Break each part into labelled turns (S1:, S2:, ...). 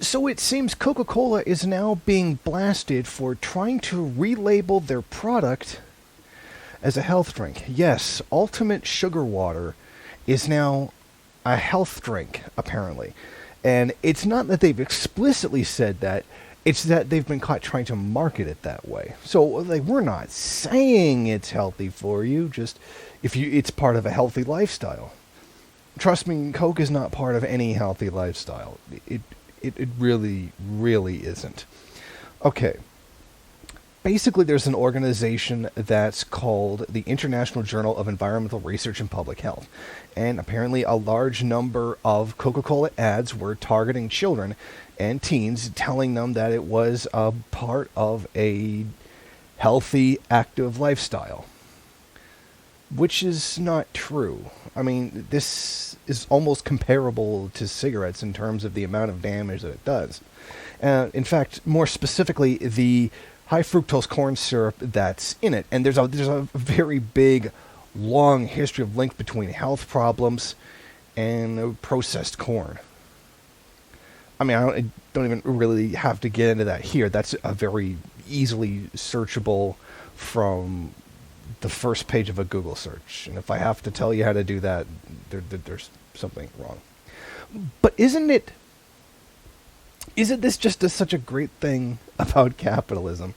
S1: So it seems Coca-Cola is now being blasted for trying to relabel their product as a health drink. Yes, Ultimate Sugar Water is now a health drink, apparently. And it's not that they've explicitly said that, it's that they've been caught trying to market it that way. So, like, we're not saying it's healthy for you, just it's part of a healthy lifestyle. Trust me, Coke is not part of any healthy lifestyle. It really, really isn't. Okay. Basically, there's an organization that's called the International Journal of Environmental Research and Public Health. And apparently a large number of Coca-Cola ads were targeting children and teens, telling them that it was a part of a healthy, active lifestyle. Which is not true. I mean, this is almost comparable to cigarettes in terms of the amount of damage that it does. In fact, more specifically, the high fructose corn syrup that's in it. And there's a very big, long history of link between health problems and processed corn. I mean, I don't even really have to get into that here. That's a very easily searchable from the first page of a Google search. And if I have to tell you how to do that, there's something wrong. But isn't this just such a great thing about capitalism?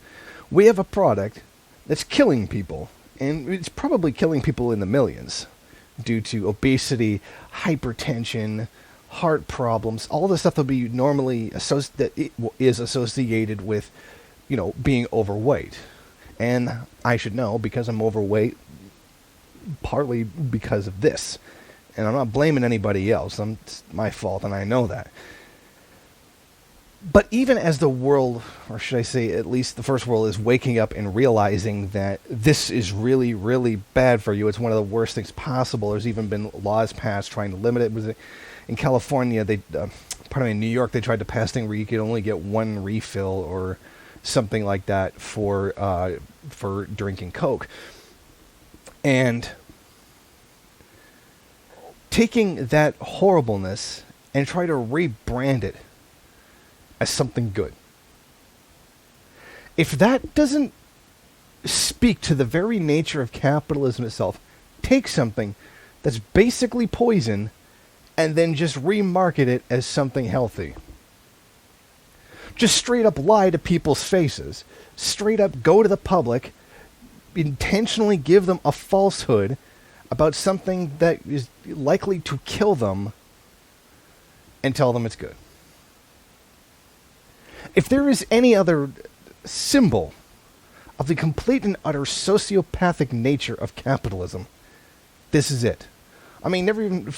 S1: We have a product that's killing people, and it's probably killing people in the millions due to obesity, hypertension, heart problems, all the stuff that be normally is associated with, being overweight. And I should know because I'm overweight, partly because of this. And I'm not blaming anybody else. It's my fault, and I know that. But even as the world, or should I say at least the first world, is waking up and realizing that this is really, really bad for you, it's one of the worst things possible. There's even been laws passed trying to limit it. In California, in New York, they tried to pass thing where you could only get one refill or something like that for drinking Coke. And taking that horribleness and try to rebrand it as something good. If that doesn't speak to the very nature of capitalism itself, take something that's basically poison and then just remarket it as something healthy. Just straight up lie to people's faces. Straight up go to the public, intentionally give them a falsehood about something that is likely to kill them, and tell them it's good. If there is any other symbol of the complete and utter sociopathic nature of capitalism, this is it. I mean, never even,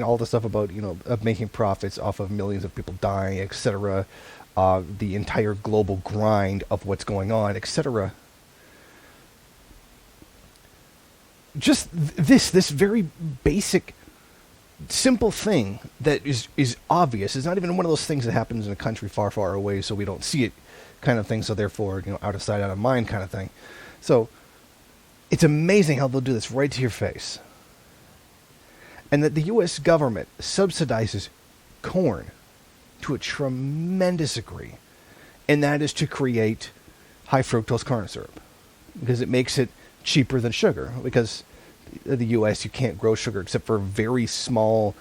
S1: all the stuff about, of making profits off of millions of people dying, etc., the entire global grind of what's going on, etc. Just this very basic, simple thing that is obvious. It's not even one of those things that happens in a country far, far away, so we don't see it, kind of thing. So therefore, out of sight, out of mind, kind of thing. So it's amazing how they'll do this right to your face. And that the U.S. government subsidizes corn to a tremendous degree. And that is to create high fructose corn syrup. Because it makes it cheaper than sugar. Because in the U.S. you can't grow sugar except for very small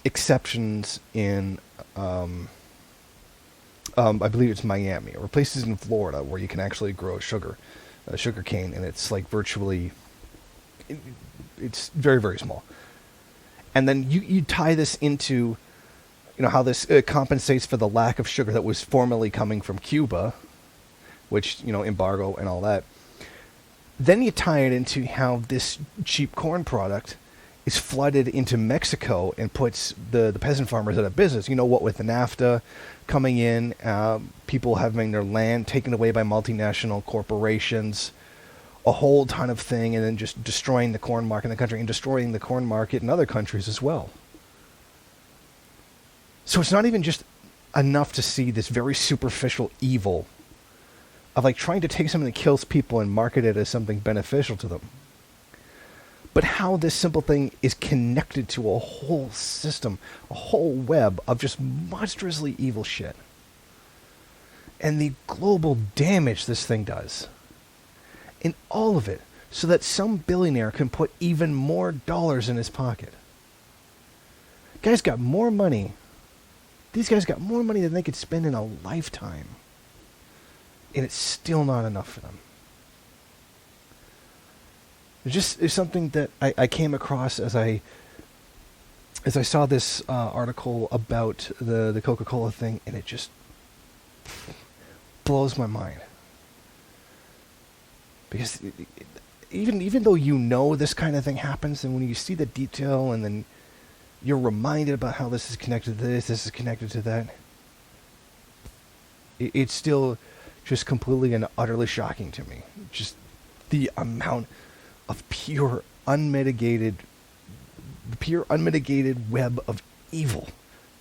S1: exceptions in, I believe it's Miami, or places in Florida where you can actually grow sugar cane, and it's like virtually, it's very, very small. And then you tie this into, how this compensates for the lack of sugar that was formerly coming from Cuba, which, embargo and all that. Then you tie it into how this cheap corn product is flooded into Mexico and puts the peasant farmers out of business. What with the NAFTA coming in, people having their land taken away by multinational corporations, a whole ton of thing, and then just destroying the corn market in the country and destroying the corn market in other countries as well. So it's not even just enough to see this very superficial evil of trying to take something that kills people and market it as something beneficial to them. but how this simple thing is connected to a whole system, a whole web of just monstrously evil shit. And the global damage this thing does. In all of it, so that some billionaire can put even more dollars in his pocket. Guys got more money. These guys got more money than they could spend in a lifetime. And it's still not enough for them. It's something that I came across as I saw this article about the Coca-Cola thing, and it just blows my mind. Because even though you know this kind of thing happens, and when you see the detail, and then you're reminded about how this is connected to this is connected to that, it's still just completely and utterly shocking to me. Just the amount of pure unmitigated web of evil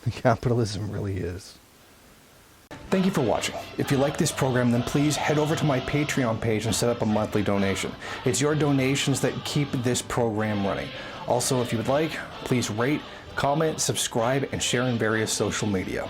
S1: that capitalism really is. Thank you for watching. If you like this program, then please head over to my Patreon page and set up a monthly donation. It's your donations that keep this program running. Also, if you would like, please rate, comment, subscribe, and share in various social media.